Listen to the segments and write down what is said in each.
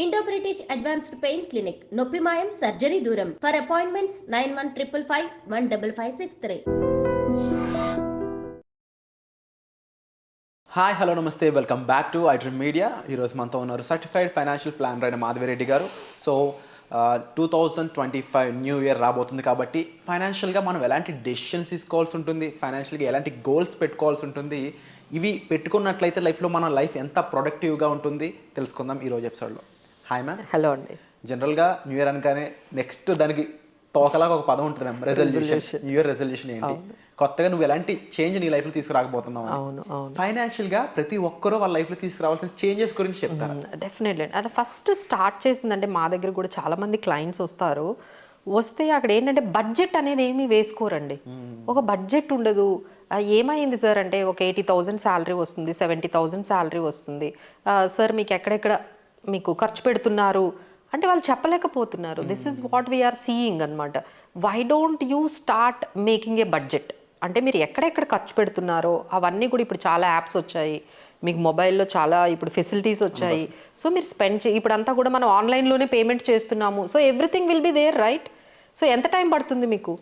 Indo British advanced pain clinic నొప్పి మాయం surgery దూరం ఫర్ అపాయింట్మెంట్స్ 9155515563. హాయ్ హలో నమస్తే welcome back to iDream media. ఈరోజు మనతో ఉన్నారు సర్టిఫైడ్ ఫైనాన్షియల్ ప్లానర్ అయిన మాధవిరెడ్డి గారు. సో 2025 న్యూ ఇయర్ రాబోతుంది కాబట్టి ఫైనాన్షియల్గా మనం ఎలాంటి డెసిషన్స్ తీసుకోవాల్సి ఉంటుంది, ఫైనాన్షియల్గా ఎలాంటి గోల్స్ పెట్టుకోవాల్సి ఉంటుంది, ఇవి పెట్టుకున్నట్లయితే లైఫ్లో మన లైఫ్ ఎంత ప్రొడక్టివ్గా ఉంటుంది తెలుసుకుందాం ఈరోజు ఎపిసోడ్లో. Hi ma'am. హలో అండి. జనరల్గా న్యూ ఇయర్ అనగానే నెక్స్ట్ దానికి తోకలాగా ఒక పదం ఉంటుంది ma'am, resolution. New year resolution ఏంటి, కొత్తగా నువ్వు ఎలాంటి చేంజ్ నీ లైఫ్లో తీసుకురాకపోతున్నావు. ఫైనాన్షియల్గా ప్రతి ఒక్కరూ వాళ్ళ లైఫ్లో తీసుకురావాల్సిన చేంజెస్ గురించి చెప్తారు. డెఫినెట్లీ. అంటే ఫస్ట్ స్టార్ట్ చేసిందంటే మా దగ్గర కూడా చాలా మంది క్లయింట్స్ వస్తే అక్కడ ఏంటంటే బడ్జెట్ అనేది ఏమీ వేసుకోరండి. ఒక బడ్జెట్ ఉండదు. ఏమైంది సార్ అంటే ఒక 80,000 శాలరీ వస్తుంది, 70,000 శాలరీ వస్తుంది సార్, మీకు ఎక్కడెక్కడ మీకు ఖర్చు పెడుతున్నారు అంటే వాళ్ళు చెప్పలేకపోతున్నారు. This is what we're seeing అనమాట. Why don't you start making a budget అంటే మీరు ఎక్కడెక్కడ ఖర్చు పెడుతున్నారో అవన్నీ కూడా ఇప్పుడు చాలా యాప్స్ వచ్చాయి, మీకు మొబైల్లో చాలా ఇప్పుడు ఫెసిలిటీస్ వచ్చాయి. సో మీరు ఇప్పుడు అంతా కూడా మనం ఆన్లైన్లోనే పేమెంట్ చేస్తున్నాము. So everything will be there, right? So ఎంత టైం పడుతుంది మీకు?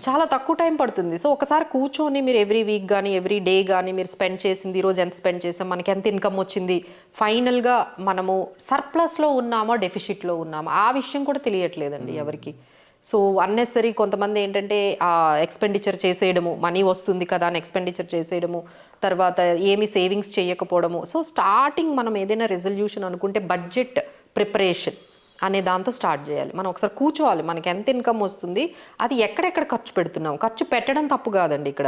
చాలా తక్కువ టైం పడుతుంది. సో ఒకసారి కూర్చొని మీరు ఎవ్రీ వీక్ కానీ ఎవ్రీ డే కానీ మీరు స్పెండ్ చేసింది, ఈరోజు ఎంత స్పెండ్ చేసాం, మనకి ఎంత ఇన్కమ్ వచ్చింది, ఫైనల్గా మనము సర్ప్లస్లో ఉన్నామా డెఫిషిట్లో ఉన్నామా ఆ విషయం కూడా తెలియట్లేదండి ఎవరికి. సో అన్నెసరీ కొంతమంది ఏంటంటే ఎక్స్పెండిచర్ చేసేయడము, మనీ వస్తుంది కదా అని ఎక్స్పెండిచర్ చేసేయడము, తర్వాత ఏమి సేవింగ్స్ చేయకపోవడము. సో స్టార్టింగ్ మనం ఏదైనా రెజల్యూషన్ అనుకుంటే బడ్జెట్ ప్రిపరేషన్ అనే దాంతో స్టార్ట్ చేయాలి. మనం ఒకసారి కూర్చోవాలి, మనకి ఎంత ఇన్కమ్ వస్తుంది, అది ఎక్కడెక్కడ ఖర్చు పెడుతున్నాం. ఖర్చు పెట్టడం తప్పు కాదండి, ఇక్కడ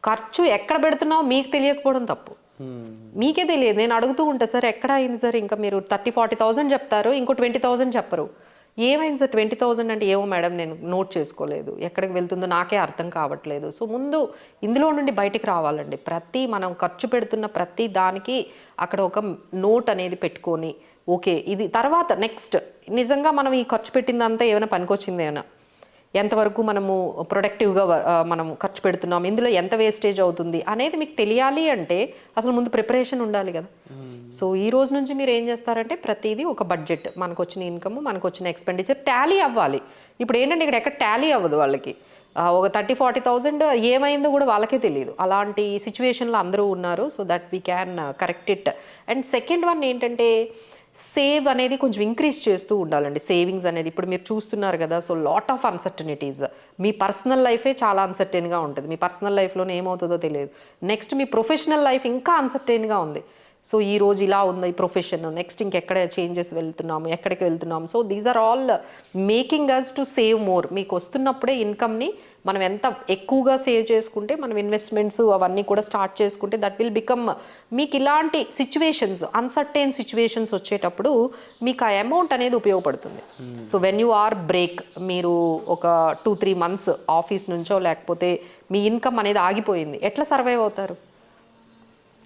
ఖర్చు ఎక్కడ పెడుతున్నావు మీకు తెలియకపోవడం తప్పు. మీకే తెలియదు. నేను అడుగుతూ ఉంటా, సార్ ఎక్కడ అయింది సార్, ఇంకా మీరు 30,000-40,000 చెప్తారు, ఇంకో 20,000 చెప్పరు. ఏమైంది సార్ 20,000 అంటే, ఏమో మేడం నేను నోట్ చేసుకోలేదు, ఎక్కడికి వెళ్తుందో నాకే అర్థం కావట్లేదు. సో ముందు ఇందులో నుండి బయటికి రావాలండి. మనం ఖర్చు పెడుతున్న ప్రతి దానికి అక్కడ ఒక నోట్ అనేది పెట్టుకొని, ఓకే ఇది తర్వాత నెక్స్ట్ నిజంగా మనం ఈ ఖర్చు పెట్టిందంతా ఏమైనా పనికొచ్చింది, ఏమైనా ఎంతవరకు మనము ప్రొడక్టివ్గా మనం ఖర్చు పెడుతున్నాం, ఇందులో ఎంత వేస్టేజ్ అవుతుంది అనేది మీకు తెలియాలి అంటే అసలు ముందు ప్రిపరేషన్ ఉండాలి కదా. సో ఈ రోజు నుంచి మీరు ఏం చేస్తారంటే ప్రతిదీ ఒక బడ్జెట్, మనకు వచ్చిన ఇన్కమ్, మనకు వచ్చిన ఎక్స్పెండిచర్ టాలీ అవ్వాలి. ఇప్పుడు ఏంటంటే ఇక్కడ ఎక్కడ టాలీ అవ్వదు వాళ్ళకి. ఒక 30,000-40,000 ఏమైందో కూడా వాళ్ళకే తెలియదు. అలాంటి సిచ్యువేషన్లో అందరూ ఉన్నారు. So that we can correct it. And second one ఏంటంటే సేవ్ అనేది కొంచెం ఇంక్రీజ్ చేస్తూ ఉండాలండి. సేవింగ్స్ అనేది ఇప్పుడు మీరు చూస్తున్నారు కదా. So lot of uncertainties. Me personal లైఫే చాలా అన్సర్టైన్గా ఉంటుంది. మీ పర్సనల్ లైఫ్లోనే ఏమవుతుందో తెలియదు. నెక్స్ట్ మీ ప్రొఫెషనల్ లైఫ్ ఇంకా అన్సర్టైన్గా ఉంది. సో ఈ రోజు ఇలా ఉంది ఈ ప్రొఫెషన్, నెక్స్ట్ ఇంకెక్కడ చేంజెస్ వెళ్తున్నాము, ఎక్కడికి వెళ్తున్నాము. So these are all making us to save more. మీకు వస్తున్నప్పుడే ఇన్కమ్ని మనం ఎంత ఎక్కువగా సేవ్ చేసుకుంటే, మనం ఇన్వెస్ట్మెంట్స్ అవన్నీ కూడా స్టార్ట్ చేసుకుంటే దట్ విల్ బికమ్, మీకు ఇలాంటి సిచ్యువేషన్స్, అన్సర్టైన్ సిచ్యువేషన్స్ వచ్చేటప్పుడు మీకు ఆ అమౌంట్ అనేది ఉపయోగపడుతుంది. So when you or break, మీరు ఒక 2-3 months ఆఫీస్ నుంచో లేకపోతే మీ ఇన్కమ్ అనేది ఆగిపోయింది, ఎట్లా సర్వైవ్ అవుతారు?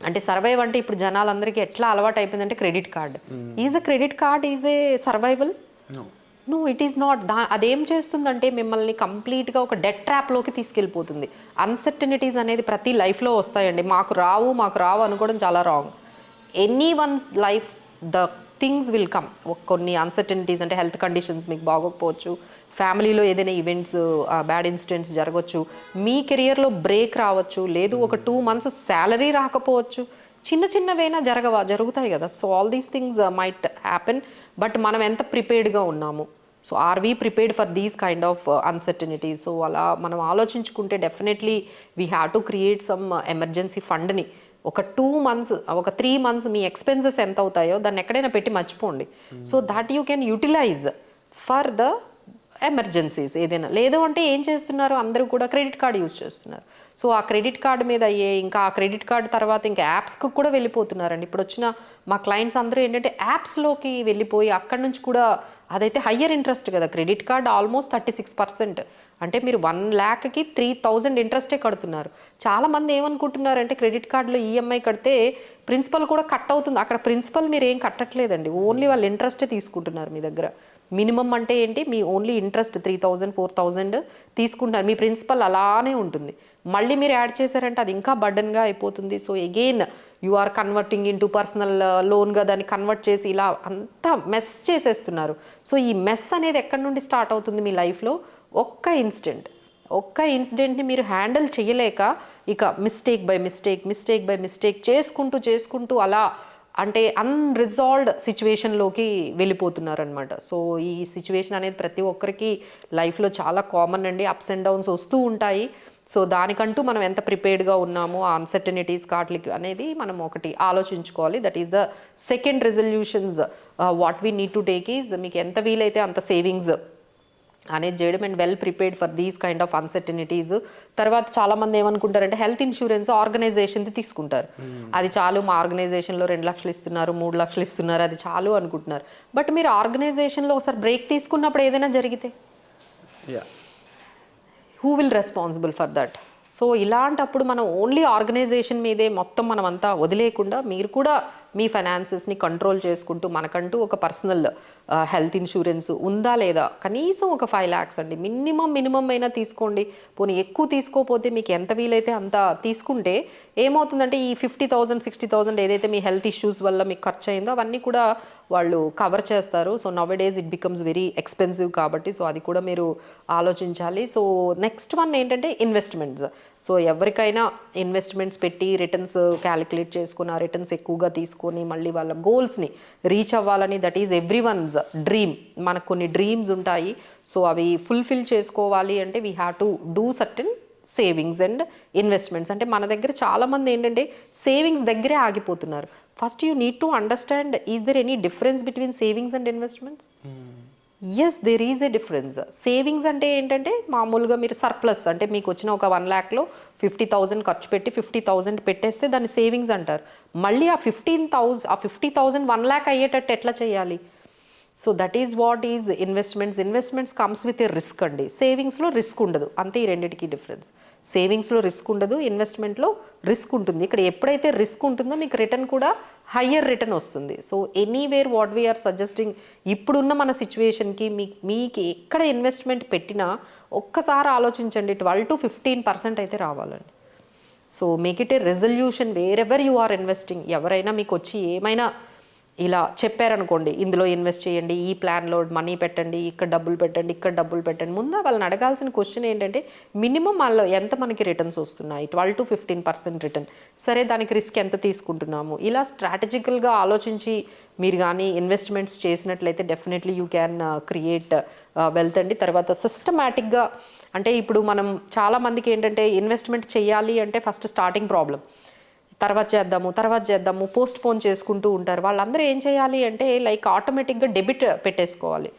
అంటే సర్వైవ్ అంటే ఇప్పుడు జనాలందరికీ ఎట్లా అలవాటు అయిపోయిందంటే credit card. Is a credit card is a survival? No, it is not. అదేం చేస్తుందంటే మిమ్మల్ని కంప్లీట్గా ఒక డెట్ ట్రాప్లోకి తీసుకెళ్ళిపోతుంది. అన్సర్టనిటీస్ అనేది ప్రతి లైఫ్లో వస్తాయండి. మాకు రావు అనుకోవడం చాలా wrong. Any one's life the things will come. కొన్ని అన్సర్టనిటీస్ అంటే హెల్త్ కండిషన్స్ మీకు బాగోకపోవచ్చు, ఫ్యామిలీలో ఏదైనా ఈవెంట్స్, బ్యాడ్ ఇన్సిడెంట్స్ జరగవచ్చు, మీ కెరియర్లో బ్రేక్ రావచ్చు, లేదు ఒక 2 months శాలరీ రాకపోవచ్చు, చిన్నవైనా జరుగుతాయి కదా. So all these things might happen. But మనం ఎంత ప్రిపేర్డ్గా ఉన్నాము, so are we prepared for these kind of uncertainties. So అలా మనం ఆలోచించుకుంటే definitely we have to create some emergency ఫండ్ని. ఒక 2 months, ఒక 3 months మీ ఎక్స్పెన్సెస్ ఎంత అవుతాయో దాన్ని ఎక్కడైనా పెట్టి మర్చిపోండి. So that you can utilise for the emergencies ఏదైనా. లేదు అంటే ఏం చేస్తున్నారు, అందరూ కూడా క్రెడిట్ కార్డ్ యూజ్ చేస్తున్నారు. సో ఆ క్రెడిట్ కార్డ్ మీద ఇంకా ఆ క్రెడిట్ కార్డ్ తర్వాత ఇంకా యాప్స్కి కూడా వెళ్ళిపోతున్నారండి. ఇప్పుడు వచ్చిన మా క్లయింట్స్ అందరూ ఏంటంటే యాప్స్లోకి వెళ్ళిపోయి అక్కడి నుంచి కూడా, అదైతే హయ్యర్ ఇంట్రెస్ట్ కదా. Credit card almost 36%. అంటే మీరు 1,00,000కి 3,000 ఇంట్రెస్టే కడుతున్నారు. చాలామంది ఏమనుకుంటున్నారంటే క్రెడిట్ కార్డులో ఈఎంఐ కడితే ప్రిన్సిపల్ కూడా కట్ అవుతుంది. అక్కడ ప్రిన్సిపల్ మీరు ఏం కట్టట్లేదండి, ఓన్లీ వాళ్ళు ఇంట్రెస్టే తీసుకుంటున్నారు మీ దగ్గర. మినిమం అంటే ఏంటి, మీ ఓన్లీ ఇంట్రెస్ట్ 3000 4000 తీసుకుంటారు, మీ ప్రిన్సిపల్ అలానే ఉంటుంది. మళ్ళీ మీరు యాడ్ చేశారంటే అది ఇంకా బర్డన్గా అయిపోతుంది. So again you are converting into personal లోన్గా దాన్ని కన్వర్ట్ చేసి ఇలా అంతా మెస్ చేసేస్తున్నారు. సో ఈ మెస్ అనేది ఎక్కడి నుండి స్టార్ట్ అవుతుంది మీ లైఫ్లో? ఒక్క ఇన్సిడెంట్ని మీరు హ్యాండిల్ చేయలేక ఇక మిస్టేక్ బై మిస్టేక్ చేసుకుంటూ అలా అంటే అన్రిజాల్వ్డ్ సిచ్యువేషన్లోకి వెళ్ళిపోతున్నారనమాట. సో ఈ సిచ్యువేషన్ అనేది ప్రతి ఒక్కరికి లైఫ్లో చాలా కామన్ అండి. అప్స్ అండ్ డౌన్స్ వస్తూ ఉంటాయి. సో దానికంటూ మనం ఎంత ప్రిపేర్డ్గా ఉన్నామో ఆ అన్సర్టనిటీస్ వాటికి అనేది మనం ఒకటి ఆలోచించుకోవాలి. That is the second resolutions what we need to take is, మీకు ఎంత వీలైతే అంత సేవింగ్స్ అనేది చేయడం and well prepared for these kind of uncertainties. తర్వాత చాలామంది ఏమనుకుంటారంటే హెల్త్ ఇన్సూరెన్స్ ఆర్గనైజేషన్ది తీసుకుంటారు. అది చాలు, మా ఆర్గనైజేషన్లో 2 లక్షలు ఇస్తున్నారు, 3 లక్షలు ఇస్తున్నారు, అది చాలు అనుకుంటున్నారు. బట్ మీరు ఆర్గనైజేషన్లో ఒకసారి బ్రేక్ తీసుకున్నప్పుడు ఏదైనా జరిగితే who will responsible for that? So ఇలాంటప్పుడు మనం ఓన్లీ ఆర్గనైజేషన్ మీదే మొత్తం మనం అంతా వదిలేయకుండా మీరు కూడా మీ ఫైనాన్సెస్ని కంట్రోల్ చేసుకుంటూ మనకంటూ ఒక పర్సనల్ హెల్త్ ఇన్సూరెన్స్ ఉందా లేదా, కనీసం ఒక 5 lakhs అండి మినిమం అయినా తీసుకోండి. పోనీ ఎక్కువ తీసుకోకపోతే మీకు ఎంత వీలైతే అంత తీసుకుంటే ఏమవుతుందంటే ఈ 50,000 60,000 ఏదైతే మీ హెల్త్ ఇష్యూస్ వల్ల మీకు ఖర్చు అయిందో అవన్నీ కూడా వాళ్ళు కవర్ చేస్తారు. So nowadays it becomes very expensive కాబట్టి సో అది కూడా మీరు ఆలోచించాలి. సో నెక్స్ట్ వన్ ఏంటంటే ఇన్వెస్ట్మెంట్స్. సో ఎవరికైనా ఇన్వెస్ట్మెంట్స్ పెట్టి రిటర్న్స్ క్యాలిక్యులేట్ చేసుకుని ఆ రిటర్న్స్ ఎక్కువగా తీసుకొని మళ్ళీ వాళ్ళ గోల్స్ని రీచ్ అవ్వాలని, that is everyone's dream. మనకు కొన్ని డ్రీమ్స్ ఉంటాయి. సో అవి ఫుల్ఫిల్ చేసుకోవాలి అంటే we have to do certain savings and investments. అంటే మన దగ్గర చాలామంది ఏంటంటే సేవింగ్స్ దగ్గరే ఆగిపోతున్నారు. First you need to understand, is there any difference between savings and investments? Yes, there is a difference. Savings అంటే ఏంటంటే మామూలుగా మీరు సర్ప్లస్ అంటే మీకు వచ్చిన ఒక 1 lakhలో 50,000 ఖర్చు పెట్టి 50,000 పెట్టేస్తే దాన్ని సేవింగ్స్ అంటారు. మళ్ళీ ఆ 50,000 1 lakh అయ్యేటట్టు ఎట్లా చేయాలి? So that is what is investments comes with a risk అండి. సేవింగ్స్లో రిస్క్ ఉండదు, అంతే ఈ రెండింటికి డిఫరెన్స్. సేవింగ్స్లో రిస్క్ ఉండదు, ఇన్వెస్ట్మెంట్లో రిస్క్ ఉంటుంది. ఇక్కడ ఎప్పుడైతే రిస్క్ ఉంటుందో మీకు రిటర్న్ కూడా హయ్యర్ రిటర్న్ వస్తుంది. So anywhere what we are suggesting, ఇప్పుడున్న మన సిచ్యువేషన్కి మీకు ఎక్కడ ఇన్వెస్ట్మెంట్ పెట్టినా ఒక్కసారి ఆలోచించండి, 12 to 15% అయితే రావాలండి. So make it a resolution wherever you are investing. ఎవరైనా మీకు వచ్చి ఏమైనా ఇలా చెప్పారనుకోండి, ఇందులో ఇన్వెస్ట్ చేయండి, ఈ ప్లాన్లో మనీ పెట్టండి, ఇక్కడ డబ్బులు పెట్టండి, ముందు వాళ్ళని అడగాల్సిన క్వశ్చన్ ఏంటంటే మినిమం వాళ్ళు ఎంత మనకి రిటర్న్స్ వస్తున్నాయి, 12 to 15% రిటర్న్, సరే దానికి రిస్క్ ఎంత తీసుకుంటున్నాము, ఇలా స్ట్రాటజికల్గా ఆలోచించి మీరు కానీ ఇన్వెస్ట్మెంట్స్ చేసినట్లయితే definitely you can create wealth అండి. తర్వాత సిస్టమాటిక్గా అంటే ఇప్పుడు మనం చాలామందికి ఏంటంటే ఇన్వెస్ట్మెంట్ చేయాలి అంటే ఫస్ట్ స్టార్టింగ్ ప్రాబ్లం, తర్వాత చేద్దాము పోస్ట్ పోన్ చేసుకుంటూ ఉంటారు. వాళ్ళందరూ ఏం చేయాలి అంటే లైక్ ఆటోమేటిక్గా డెబిట్ పెట్టేసుకోవాలి.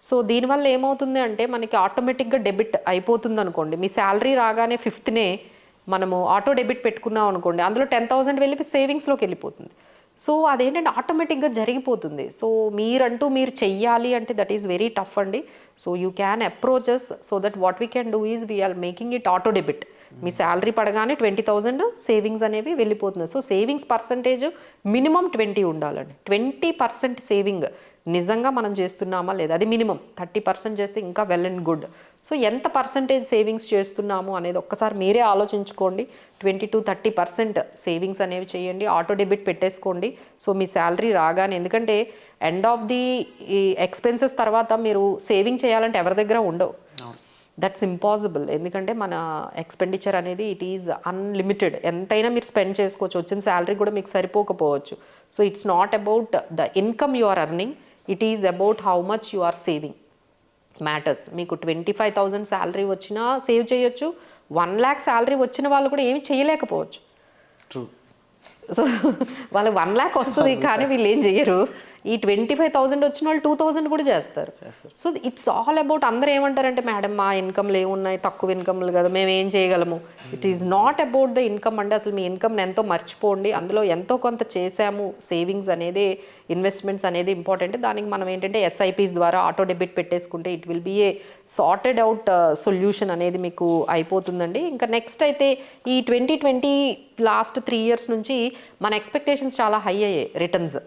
సో దీనివల్ల ఏమవుతుంది అంటే మనకి ఆటోమేటిక్గా డెబిట్ అయిపోతుంది అనుకోండి. మీ శాలరీ రాగానే 5th మనము ఆటో డెబిట్ పెట్టుకున్నాం అనుకోండి, అందులో 10,000 వెళ్ళి సేవింగ్స్లోకి వెళ్ళిపోతుంది. సో అదేంటంటే ఆటోమేటిక్గా జరిగిపోతుంది. సో మీరు చెయ్యాలి అంటే దట్ ఈస్ వెరీ టఫ్ అండి. So you can approaches so that what we can do is we are making it auto debit. మీ శాలరీ పడగానే 20,000 సేవింగ్స్ అనేవి వెళ్ళిపోతుంది. సో సేవింగ్స్ పర్సంటేజ్ మినిమం 20 ఉండాలండి. 20% సేవింగ్ నిజంగా మనం చేస్తున్నామా లేదా, అది మినిమం. 30% చేస్తే ఇంకా వెల్ అండ్ గుడ్. సో ఎంత పర్సంటేజ్ సేవింగ్స్ చేస్తున్నాము అనేది ఒక్కసారి మీరే ఆలోచించుకోండి. 20 to 30% సేవింగ్స్ అనేవి చేయండి, ఆటో డెబిట్ పెట్టేసుకోండి. సో మీ శాలరీ రాగానే, ఎందుకంటే ఎండ్ ఆఫ్ ది ఎక్స్పెన్సెస్ తర్వాత మీరు సేవింగ్ చేయాలంటే ఎవరి దగ్గర ఉండవు, దట్స్ ఇంపాసిబుల్. ఎందుకంటే మన ఎక్స్పెండిచర్ అనేది ఇట్ ఈజ్ అన్లిమిటెడ్, ఎంతైనా మీరు స్పెండ్ చేసుకోవచ్చు, వచ్చిన శాలరీ కూడా మీకు సరిపోకపోవచ్చు. So it's not about the income you are earning, it is about how much you are saving matters. మీకు 25,000 శాలరీ వచ్చినా సేవ్ చేయొచ్చు, 1 lakh శాలరీ వచ్చిన వాళ్ళు కూడా ఏమి చేయలేకపోవచ్చు. సో వాళ్ళకి 1 lakh వస్తుంది కానీ వీళ్ళు ఏం చెయ్యరు. ఈ 25,000 వచ్చిన వాళ్ళు 2,000 కూడా చేస్తారు. సో ఇట్స్ ఆల్ అబౌట్, అందరూ ఏమంటారంటే మేడం మా ఇన్కమ్లు ఏమున్నాయి, తక్కువ ఇన్కమ్లు కదా, మేము ఏం చేయగలము. It is not about the income అంటే అసలు మీ ఇన్కమ్ని ఎంతో మర్చిపోండి, అందులో ఎంతో కొంత చేసాము. సేవింగ్స్ అనేది, ఇన్వెస్ట్మెంట్స్ అనేది ఇంపార్టెంట్. దానికి మనం ఏంటంటే ఎస్ఐపీస్ ద్వారా ఆటో డెబిట్ పెట్టేసుకుంటే it will be a sorted out solution అనేది మీకు అయిపోతుందండి. ఇంకా నెక్స్ట్ అయితే ఈ 2020 లాస్ట్ 3 years నుంచి మన ఎక్స్పెక్టేషన్స్ చాలా హై అయ్యాయి రిటర్న్స్.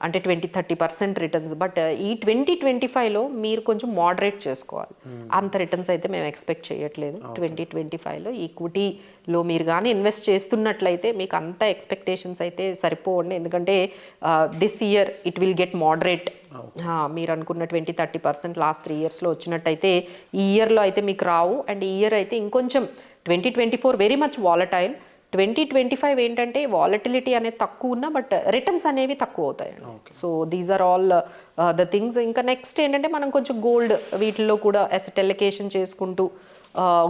అంటే 20-30% రిటర్న్స్. బట్ ఈ 2025లో మీరు కొంచెం మోడరేట్ చేసుకోవాలి. అంత రిటర్న్స్ అయితే మేము ఎక్స్పెక్ట్ చేయట్లేదు 2025లో. ఈక్విటీలో మీరు కానీ ఇన్వెస్ట్ చేస్తున్నట్లయితే మీకు అంత ఎక్స్పెక్టేషన్స్ అయితే సరిపోవండి, ఎందుకంటే this year it will get moderate. మీరు అనుకున్న 20-30% లాస్ట్ 3 ఇయర్స్లో వచ్చినట్టయితే ఈ ఇయర్లో అయితే మీకు రావు. అండ్ ఈ ఇయర్ అయితే ఇంకొంచెం 2024 వెరీ మచ్ వాలటైల్. 2025 ఏంటంటే వాలటిలిటీ అనేది తక్కువ ఉన్నా బట్ రిటర్న్స్ అనేవి తక్కువ అవుతాయండి. So these are all the things. ఇంకా నెక్స్ట్ ఏంటంటే మనం కొంచెం గోల్డ్ వీటిల్లో కూడా అసెట్ ఎలొకేషన్ చేసుకుంటూ,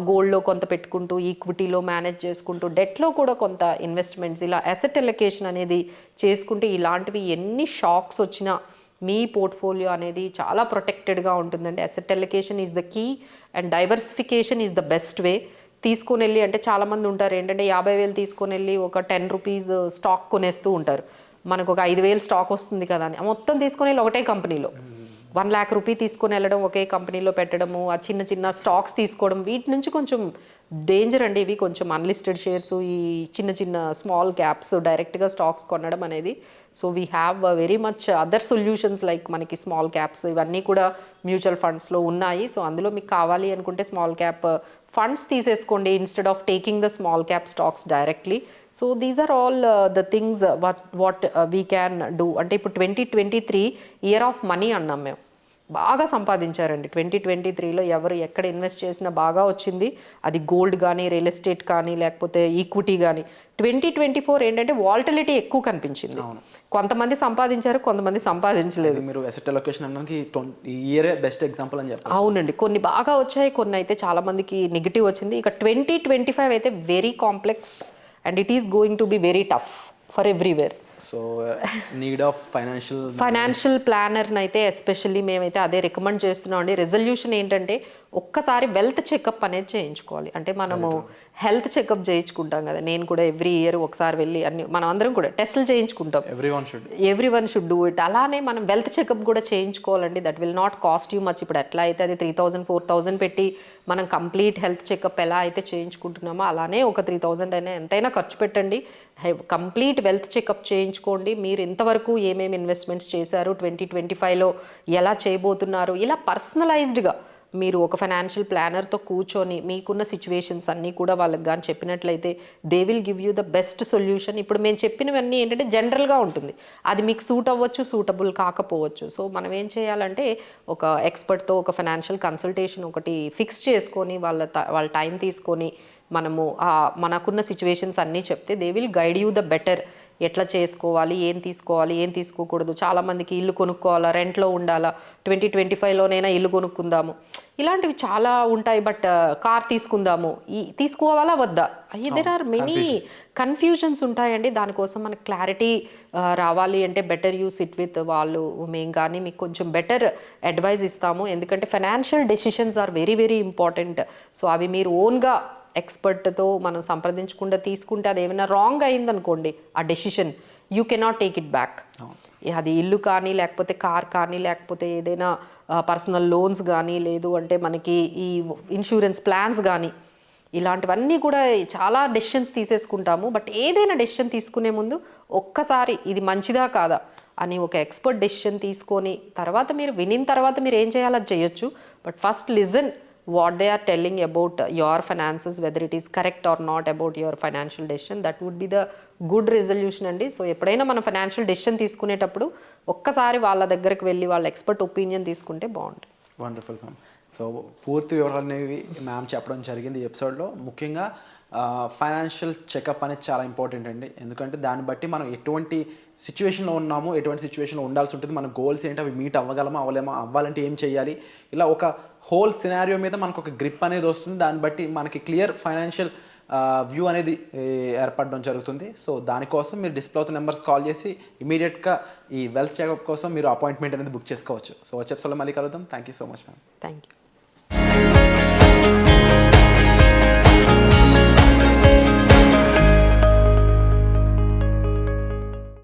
గోల్డ్లో కొంత పెట్టుకుంటూ, ఈక్విటీలో మేనేజ్ చేసుకుంటూ, డెట్లో కూడా కొంత ఇన్వెస్ట్మెంట్స్, ఇలా అసెట్ ఎలొకేషన్ అనేది చేసుకుంటే ఇలాంటివి ఎన్ని షాక్స్ వచ్చినా మీ పోర్ట్ఫోలియో అనేది చాలా ప్రొటెక్టెడ్గా ఉంటుందండి. Asset allocation is the key and diversification is the best way. తీసుకొని వెళ్ళి, అంటే చాలామంది ఉంటారు ఏంటంటే 50,000 తీసుకొని వెళ్ళి ఒక 10 రూపీస్ స్టాక్ కొనేస్తూ ఉంటారు. మనకు ఒక 5,000 స్టాక్ వస్తుంది కదా అని మొత్తం తీసుకొని వెళ్ళి ఒకటే కంపెనీలో 1 lakh రూపీ తీసుకొని వెళ్ళడం, ఒకే కంపెనీలో పెట్టడము, ఆ చిన్న చిన్న స్టాక్స్ తీసుకోవడం, వీటి నుంచి కొంచెం డేంజర్ అండి. ఇవి కొంచెం అన్లిస్టెడ్ షేర్స్, ఈ చిన్న చిన్న స్మాల్ క్యాప్స్ డైరెక్ట్గా స్టాక్స్ కొనడం అనేది. So we have very much other solutions like మనకి స్మాల్ క్యాప్స్ ఇవన్నీ కూడా మ్యూచువల్ ఫండ్స్లో ఉన్నాయి. సో అందులో మీకు కావాలి అనుకుంటే స్మాల్ క్యాప్ ఫండ్స్ తీసేసుకోండి instead of taking the small cap stocks directly. So these are all the things what we can do. అంటే ఇప్పుడు 2023 ఇయర్ ఆఫ్ మనీ అన్నాం మేము. బాగా సంపాదించారండి 2023లో. ఎవరు ఎక్కడ ఇన్వెస్ట్ చేసినా బాగా వచ్చింది. అది గోల్డ్ కానీ, రియల్ ఎస్టేట్ కానీ, లేకపోతే ఈక్విటీ కానీ. 2024 ఏంటంటే వాల్టిలిటీ ఎక్కువ కనిపించింది. కొంతమంది సంపాదించారు, కొంతమంది సంపాదించలేదు. మీరు అసెట్ అలొకేషన్ అనడానికి ఈ ఇయరే బెస్ట్ ఎగ్జాంపుల్ అని చెప్పారు. అవునండి, కొన్ని బాగా వచ్చాయి, కొన్ని అయితే చాలా మందికి నెగిటివ్ వచ్చింది. ఇక 2025 అయితే very complex and it is going to be very tough for everywhere. So need of financial ప్లానర్ని అయితే ఎస్పెషల్లీ మేమైతే అదే రికమెండ్ చేస్తున్నాం అండి. రెజల్యూషన్ ఏంటంటే ఒక్కసారి వెల్త్ చెకప్ అనేది చేయించుకోవాలి. అంటే మనము హెల్త్ చెకప్ చేయించుకుంటాం కదా, నేను కూడా ఎవ్రీ ఇయర్ ఒకసారి వెళ్ళి అన్ని మనం అందరం కూడా టెస్టులు చేయించుకుంటాం. Every one should do it. అలానే మనం వెల్త్ చెకప్ కూడా చేయించుకోవాలండి. That will not cost you much. ఇప్పుడు ఎట్లా అయితే అది 3,000-4,000 పెట్టి మనం కంప్లీట్ హెల్త్ చెకప్ ఎలా అయితే చేయించుకుంటున్నామో అలానే ఒక 3,000 అయినా ఎంతైనా ఖర్చు పెట్టండి. కంప్లీట్ వెల్త్ చెకప్ చేయించుకోండి. మీరు ఇంతవరకు ఏమేమి ఇన్వెస్ట్మెంట్స్ చేశారు, 2025లో ఎలా చేయబోతున్నారు, ఇలా పర్సనలైజ్డ్గా మీరు ఒక ఫైనాన్షియల్ ప్లానర్తో కూర్చొని మీకున్న సిచ్యువేషన్స్ అన్నీ కూడా వాళ్ళకి కానీ చెప్పినట్లయితే they will give you the best solution. ఇప్పుడు మేము చెప్పినవన్నీ ఏంటంటే జనరల్గా ఉంటుంది, అది మీకు సూట్ అవ్వచ్చు, సూటబుల్ కాకపోవచ్చు. సో మనం ఏం చేయాలంటే ఒక ఎక్స్పర్ట్తో ఒక ఫైనాన్షియల్ కన్సల్టేషన్ ఒకటి ఫిక్స్ చేసుకొని వాళ్ళ టైం తీసుకొని మనము మనకున్న సిచ్యువేషన్స్ అన్నీ చెప్తే they will guide you the better. ఎట్లా చేసుకోవాలి, ఏం తీసుకోవాలి, ఏం తీసుకోకూడదు. చాలామందికి ఇల్లు కొనుక్కోవాలా, రెంట్లో ఉండాలా, 2025లోనైనా ఇల్లు కొనుక్కుందాము, ఇలాంటివి చాలా ఉంటాయి. బట్ కార్ తీసుకుందాము, తీసుకోవాలా వద్దా, దేర్ ఆర్ మెనీ కన్ఫ్యూజన్స్ ఉంటాయండి. దానికోసం మనకు క్లారిటీ రావాలి అంటే బెటర్ యూ సిట్ విత్ వాళ్ళు. మేము కానీ మీకు కొంచెం బెటర్ అడ్వైజ్ ఇస్తాము. ఎందుకంటే financial decisions are very very important. So అవి మీరు ఓన్గా ఎక్స్పర్ట్తో మనం సంప్రదించకుండా తీసుకుంటే అది ఏమైనా రాంగ్ అయిందనుకోండి ఆ decision, you cannot take it back. అది ఇల్లు కానీ, లేకపోతే కార్ కానీ, లేకపోతే ఏదైనా పర్సనల్ లోన్స్ కానీ, లేదు అంటే మనకి ఈ ఇన్సూరెన్స్ ప్లాన్స్ కానీ, ఇలాంటివన్నీ కూడా చాలా డెసిషన్స్ తీసేసుకుంటాము. బట్ ఏదైనా డెసిషన్ తీసుకునే ముందు ఒక్కసారి ఇది మంచిదా కాదా అని ఒక ఎక్స్పర్ట్ డెసిషన్ తీసుకొని తర్వాత మీరు వినిన తర్వాత మీరు ఏం చేయాలో అది చేయొచ్చు. But first listen what they are telling about your finances, whether it is correct or not about your financial decision. That would be the good resolution అండి. సో ఎప్పుడైనా మనం ఫైనాన్షియల్ డెసిషన్ తీసుకునేటప్పుడు ఒక్కసారి వాళ్ళ దగ్గరికి వెళ్ళి వాళ్ళ ఎక్స్పర్ట్ ఒపీనియన్ తీసుకుంటే బాగుంటుంది. Wonderful ma'am. సో పూర్తి వివరాలు అనేవి మ్యామ్ చెప్పడం జరిగింది ఈ ఎపిసోడ్లో. ముఖ్యంగా ఫైనాన్షియల్ చెకప్ అనేది చాలా ఇంపార్టెంట్ అండి. ఎందుకంటే దాన్ని బట్టి మనం ఎటువంటి సిచ్యువేషన్లో ఉన్నామో, ఎటువంటి సిచ్యువేషన్లో ఉండాల్సి ఉంటుంది, మన గోల్స్ ఏంటి, అవి మీట్ అవ్వగలమా అవ్వలేమా, అవ్వాలంటే ఏం చేయాలి, ఇలా ఒక హోల్ సినారియో మీద మనకు ఒక గ్రిప్ అనేది వస్తుంది. దాన్ని బట్టి మనకి క్లియర్ ఫైనాన్షియల్ వ్యూ అనేది ఏర్పడడం జరుగుతుంది. సో దానికోసం మీరు డిస్ప్లే అవుతున్న నెంబర్స్ కాల్ చేసి ఇమీడియట్గా ఈ వెల్త్ చెకప్ కోసం మీరు అపాయింట్మెంట్ అనేది బుక్ చేసుకోవచ్చు. సో వచ్చే ఎపిసోడ్లో మళ్ళీ కలుద్దాం. Thank you so much ma'am. Thank you.